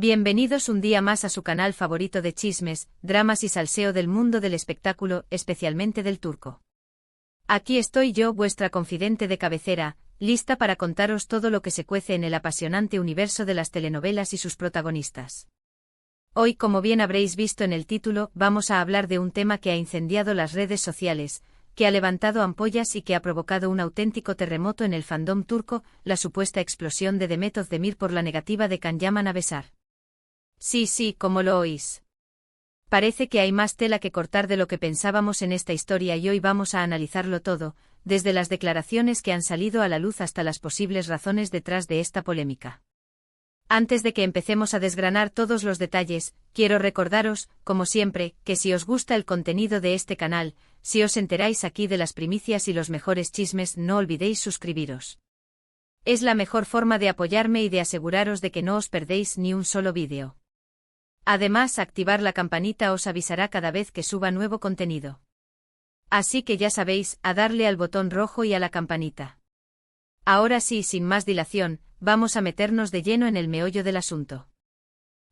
Bienvenidos un día más a su canal favorito de chismes, dramas y salseo del mundo del espectáculo, especialmente del turco. Aquí estoy yo, vuestra confidente de cabecera, lista para contaros todo lo que se cuece en el apasionante universo de las telenovelas y sus protagonistas. Hoy, como bien habréis visto en el título, vamos a hablar de un tema que ha incendiado las redes sociales, que ha levantado ampollas y que ha provocado un auténtico terremoto en el fandom turco, la supuesta explosión de Demet Özdemir por la negativa de Can Yaman a besar. Sí, como lo oís. Parece que hay más tela que cortar de lo que pensábamos en esta historia y hoy vamos a analizarlo todo, desde las declaraciones que han salido a la luz hasta las posibles razones detrás de esta polémica. Antes de que empecemos a desgranar todos los detalles, quiero recordaros, como siempre, que si os gusta el contenido de este canal, si os enteráis aquí de las primicias y los mejores chismes, no olvidéis suscribiros. Es la mejor forma de apoyarme y de aseguraros de que no os perdéis ni un solo vídeo. Además, activar la campanita os avisará cada vez que suba nuevo contenido. Así que ya sabéis, a darle al botón rojo y a la campanita. Ahora sí, sin más dilación, vamos a meternos de lleno en el meollo del asunto.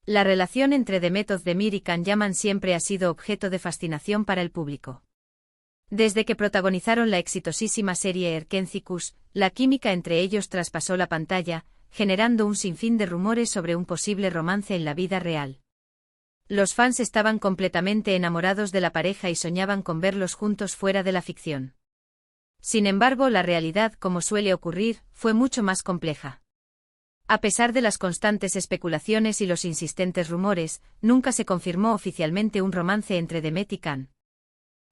La relación entre Demet Özdemir y Can Yaman siempre ha sido objeto de fascinación para el público. Desde que protagonizaron la exitosísima serie Erkenci, la química entre ellos traspasó la pantalla, generando un sinfín de rumores sobre un posible romance en la vida real. Los fans estaban completamente enamorados de la pareja y soñaban con verlos juntos fuera de la ficción. Sin embargo, la realidad, como suele ocurrir, fue mucho más compleja. A pesar de las constantes especulaciones y los insistentes rumores, nunca se confirmó oficialmente un romance entre Demet y Can.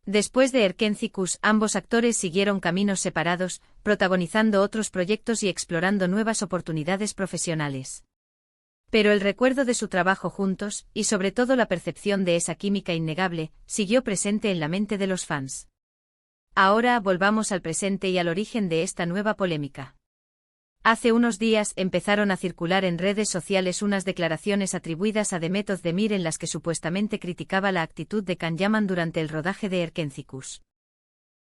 Después de Erkenci, ambos actores siguieron caminos separados, protagonizando otros proyectos y explorando nuevas oportunidades profesionales. Pero el recuerdo de su trabajo juntos, y sobre todo la percepción de esa química innegable, siguió presente en la mente de los fans. Ahora volvamos al presente y al origen de esta nueva polémica. Hace unos días empezaron a circular en redes sociales unas declaraciones atribuidas a Demet Özdemir en las que supuestamente criticaba la actitud de Can Yaman durante el rodaje de Erkenci.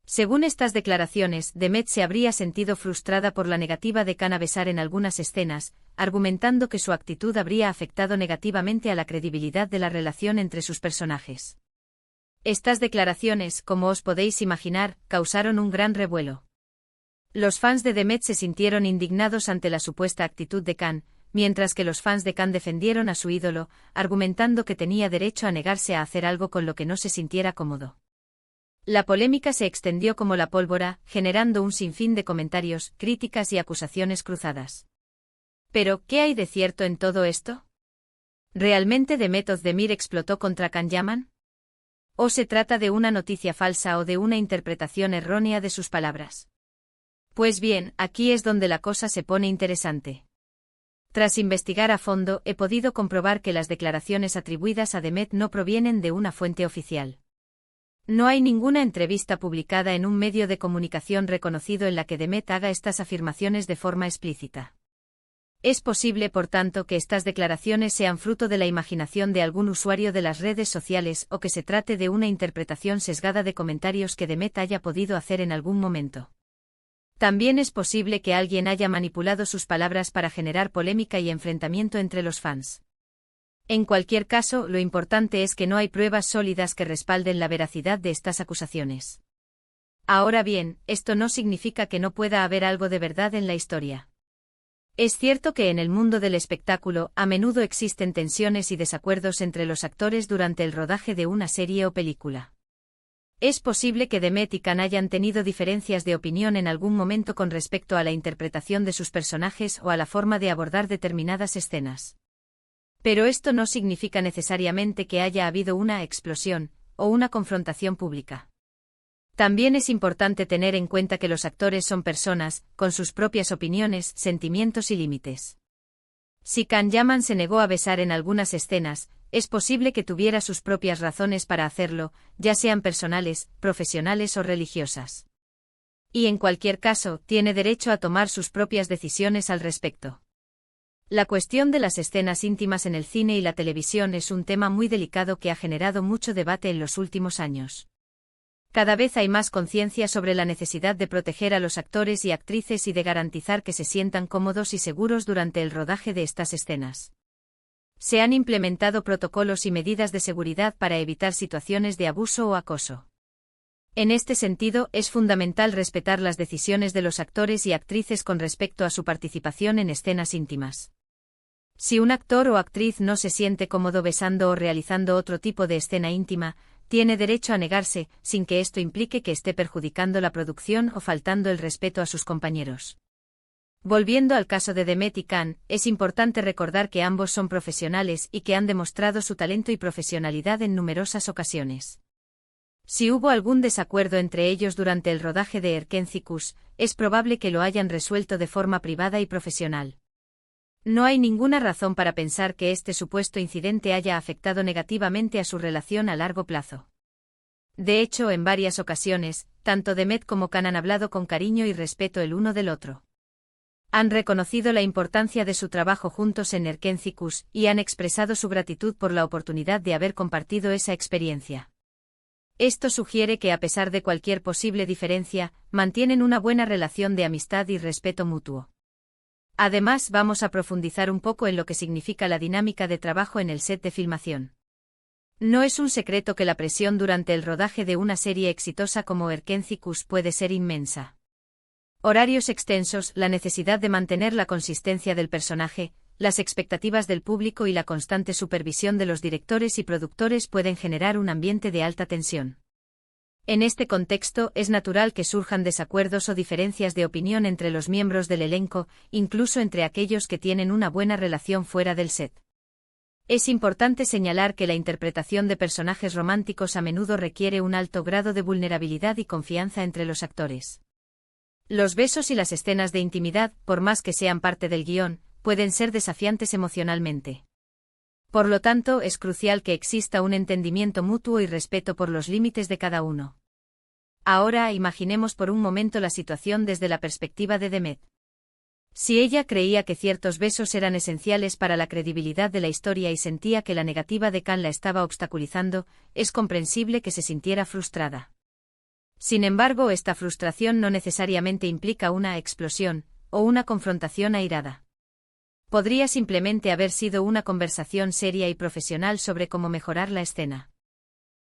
Según estas declaraciones, Demet se habría sentido frustrada por la negativa de Can a besar en algunas escenas, argumentando que su actitud habría afectado negativamente a la credibilidad de la relación entre sus personajes. Estas declaraciones, como os podéis imaginar, causaron un gran revuelo. Los fans de Demet se sintieron indignados ante la supuesta actitud de Can, mientras que los fans de Can defendieron a su ídolo, argumentando que tenía derecho a negarse a hacer algo con lo que no se sintiera cómodo. La polémica se extendió como la pólvora, generando un sinfín de comentarios, críticas y acusaciones cruzadas. Pero, ¿qué hay de cierto en todo esto? ¿Realmente Demet Özdemir explotó contra Can Yaman? ¿O se trata de una noticia falsa o de una interpretación errónea de sus palabras? Pues bien, aquí es donde la cosa se pone interesante. Tras investigar a fondo, he podido comprobar que las declaraciones atribuidas a Demet no provienen de una fuente oficial. No hay ninguna entrevista publicada en un medio de comunicación reconocido en la que Demet haga estas afirmaciones de forma explícita. Es posible, por tanto, que estas declaraciones sean fruto de la imaginación de algún usuario de las redes sociales o que se trate de una interpretación sesgada de comentarios que Demet haya podido hacer en algún momento. También es posible que alguien haya manipulado sus palabras para generar polémica y enfrentamiento entre los fans. En cualquier caso, lo importante es que no hay pruebas sólidas que respalden la veracidad de estas acusaciones. Ahora bien, esto no significa que no pueda haber algo de verdad en la historia. Es cierto que en el mundo del espectáculo a menudo existen tensiones y desacuerdos entre los actores durante el rodaje de una serie o película. Es posible que Demet y Can hayan tenido diferencias de opinión en algún momento con respecto a la interpretación de sus personajes o a la forma de abordar determinadas escenas. Pero esto no significa necesariamente que haya habido una explosión o una confrontación pública. También es importante tener en cuenta que los actores son personas, con sus propias opiniones, sentimientos y límites. Si Can Yaman se negó a besar en algunas escenas, es posible que tuviera sus propias razones para hacerlo, ya sean personales, profesionales o religiosas. Y en cualquier caso, tiene derecho a tomar sus propias decisiones al respecto. La cuestión de las escenas íntimas en el cine y la televisión es un tema muy delicado que ha generado mucho debate en los últimos años. Cada vez hay más conciencia sobre la necesidad de proteger a los actores y actrices y de garantizar que se sientan cómodos y seguros durante el rodaje de estas escenas. Se han implementado protocolos y medidas de seguridad para evitar situaciones de abuso o acoso. En este sentido, es fundamental respetar las decisiones de los actores y actrices con respecto a su participación en escenas íntimas. Si un actor o actriz no se siente cómodo besando o realizando otro tipo de escena íntima, tiene derecho a negarse, sin que esto implique que esté perjudicando la producción o faltando el respeto a sus compañeros. Volviendo al caso de Demet y Can, es importante recordar que ambos son profesionales y que han demostrado su talento y profesionalidad en numerosas ocasiones. Si hubo algún desacuerdo entre ellos durante el rodaje de Erkenci-Kuş, es probable que lo hayan resuelto de forma privada y profesional. No hay ninguna razón para pensar que este supuesto incidente haya afectado negativamente a su relación a largo plazo. De hecho, en varias ocasiones, tanto Demet como Can han hablado con cariño y respeto el uno del otro. Han reconocido la importancia de su trabajo juntos en Erkenci-Kuş y han expresado su gratitud por la oportunidad de haber compartido esa experiencia. Esto sugiere que a pesar de cualquier posible diferencia, mantienen una buena relación de amistad y respeto mutuo. Además, vamos a profundizar un poco en lo que significa la dinámica de trabajo en el set de filmación. No es un secreto que la presión durante el rodaje de una serie exitosa como Erkenci-Kuş puede ser inmensa. Horarios extensos, la necesidad de mantener la consistencia del personaje, las expectativas del público y la constante supervisión de los directores y productores pueden generar un ambiente de alta tensión. En este contexto, es natural que surjan desacuerdos o diferencias de opinión entre los miembros del elenco, incluso entre aquellos que tienen una buena relación fuera del set. Es importante señalar que la interpretación de personajes románticos a menudo requiere un alto grado de vulnerabilidad y confianza entre los actores. Los besos y las escenas de intimidad, por más que sean parte del guión, pueden ser desafiantes emocionalmente. Por lo tanto, es crucial que exista un entendimiento mutuo y respeto por los límites de cada uno. Ahora, imaginemos por un momento la situación desde la perspectiva de Demet. Si ella creía que ciertos besos eran esenciales para la credibilidad de la historia y sentía que la negativa de Can la estaba obstaculizando, es comprensible que se sintiera frustrada. Sin embargo, esta frustración no necesariamente implica una explosión o una confrontación airada. Podría simplemente haber sido una conversación seria y profesional sobre cómo mejorar la escena.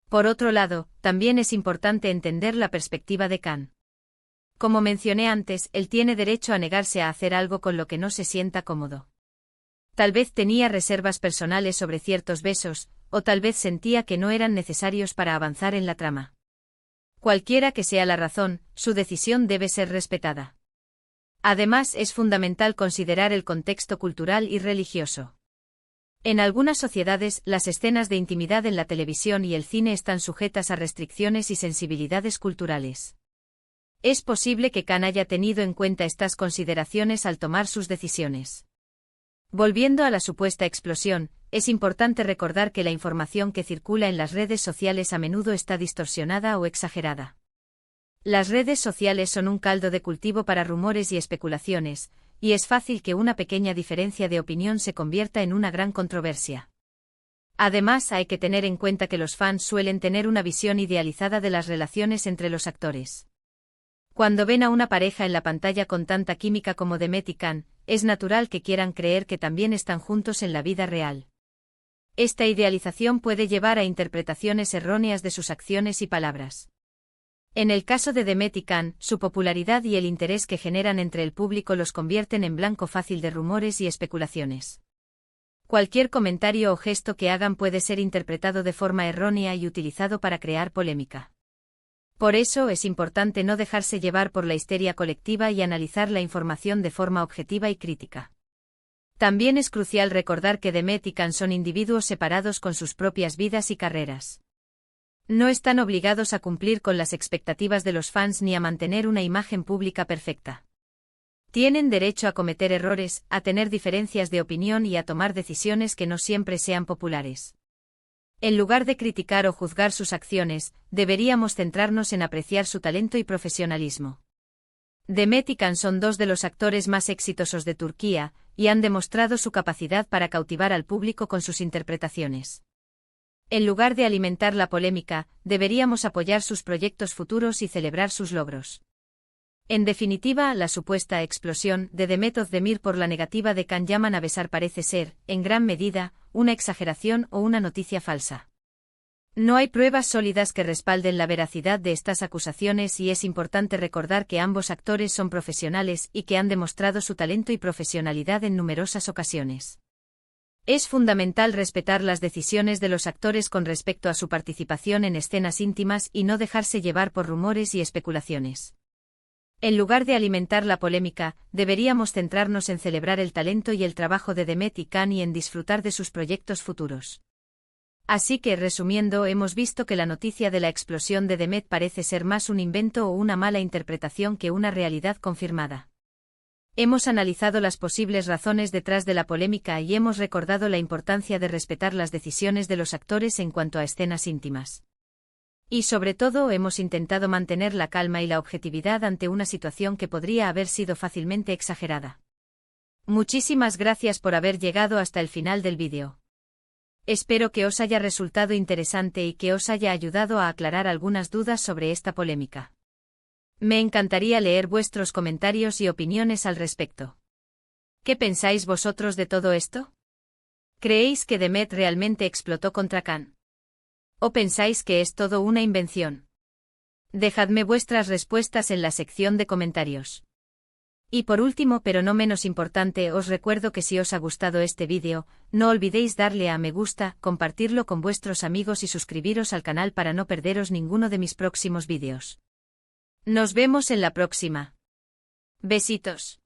Por otro lado, también es importante entender la perspectiva de Can. Como mencioné antes, él tiene derecho a negarse a hacer algo con lo que no se sienta cómodo. Tal vez tenía reservas personales sobre ciertos besos, o tal vez sentía que no eran necesarios para avanzar en la trama. Cualquiera que sea la razón, su decisión debe ser respetada. Además, es fundamental considerar el contexto cultural y religioso. En algunas sociedades, las escenas de intimidad en la televisión y el cine están sujetas a restricciones y sensibilidades culturales. Es posible que Can haya tenido en cuenta estas consideraciones al tomar sus decisiones. Volviendo a la supuesta explosión, es importante recordar que la información que circula en las redes sociales a menudo está distorsionada o exagerada. Las redes sociales son un caldo de cultivo para rumores y especulaciones, y es fácil que una pequeña diferencia de opinión se convierta en una gran controversia. Además, hay que tener en cuenta que los fans suelen tener una visión idealizada de las relaciones entre los actores. Cuando ven a una pareja en la pantalla con tanta química como Demet y Can, es natural que quieran creer que también están juntos en la vida real. Esta idealización puede llevar a interpretaciones erróneas de sus acciones y palabras. En el caso de Demet y Can, su popularidad y el interés que generan entre el público los convierten en blanco fácil de rumores y especulaciones. Cualquier comentario o gesto que hagan puede ser interpretado de forma errónea y utilizado para crear polémica. Por eso es importante no dejarse llevar por la histeria colectiva y analizar la información de forma objetiva y crítica. También es crucial recordar que Demet y Can son individuos separados con sus propias vidas y carreras. No están obligados a cumplir con las expectativas de los fans ni a mantener una imagen pública perfecta. Tienen derecho a cometer errores, a tener diferencias de opinión y a tomar decisiones que no siempre sean populares. En lugar de criticar o juzgar sus acciones, deberíamos centrarnos en apreciar su talento y profesionalismo. Demet y Can son dos de los actores más exitosos de Turquía, y han demostrado su capacidad para cautivar al público con sus interpretaciones. En lugar de alimentar la polémica, deberíamos apoyar sus proyectos futuros y celebrar sus logros. En definitiva, la supuesta explosión de Demet Özdemir por la negativa de Can Yaman a besar parece ser, en gran medida, una exageración o una noticia falsa. No hay pruebas sólidas que respalden la veracidad de estas acusaciones y es importante recordar que ambos actores son profesionales y que han demostrado su talento y profesionalidad en numerosas ocasiones. Es fundamental respetar las decisiones de los actores con respecto a su participación en escenas íntimas y no dejarse llevar por rumores y especulaciones. En lugar de alimentar la polémica, deberíamos centrarnos en celebrar el talento y el trabajo de Demet y Can y en disfrutar de sus proyectos futuros. Así que, resumiendo, hemos visto que la noticia de la explosión de Demet parece ser más un invento o una mala interpretación que una realidad confirmada. Hemos analizado las posibles razones detrás de la polémica y hemos recordado la importancia de respetar las decisiones de los actores en cuanto a escenas íntimas. Y sobre todo hemos intentado mantener la calma y la objetividad ante una situación que podría haber sido fácilmente exagerada. Muchísimas gracias por haber llegado hasta el final del vídeo. Espero que os haya resultado interesante y que os haya ayudado a aclarar algunas dudas sobre esta polémica. Me encantaría leer vuestros comentarios y opiniones al respecto. ¿Qué pensáis vosotros de todo esto? ¿Creéis que Demet realmente explotó contra Can? ¿O pensáis que es todo una invención? Dejadme vuestras respuestas en la sección de comentarios. Y por último, pero no menos importante, os recuerdo que si os ha gustado este vídeo, no olvidéis darle a me gusta, compartirlo con vuestros amigos y suscribiros al canal para no perderos ninguno de mis próximos vídeos. Nos vemos en la próxima. Besitos.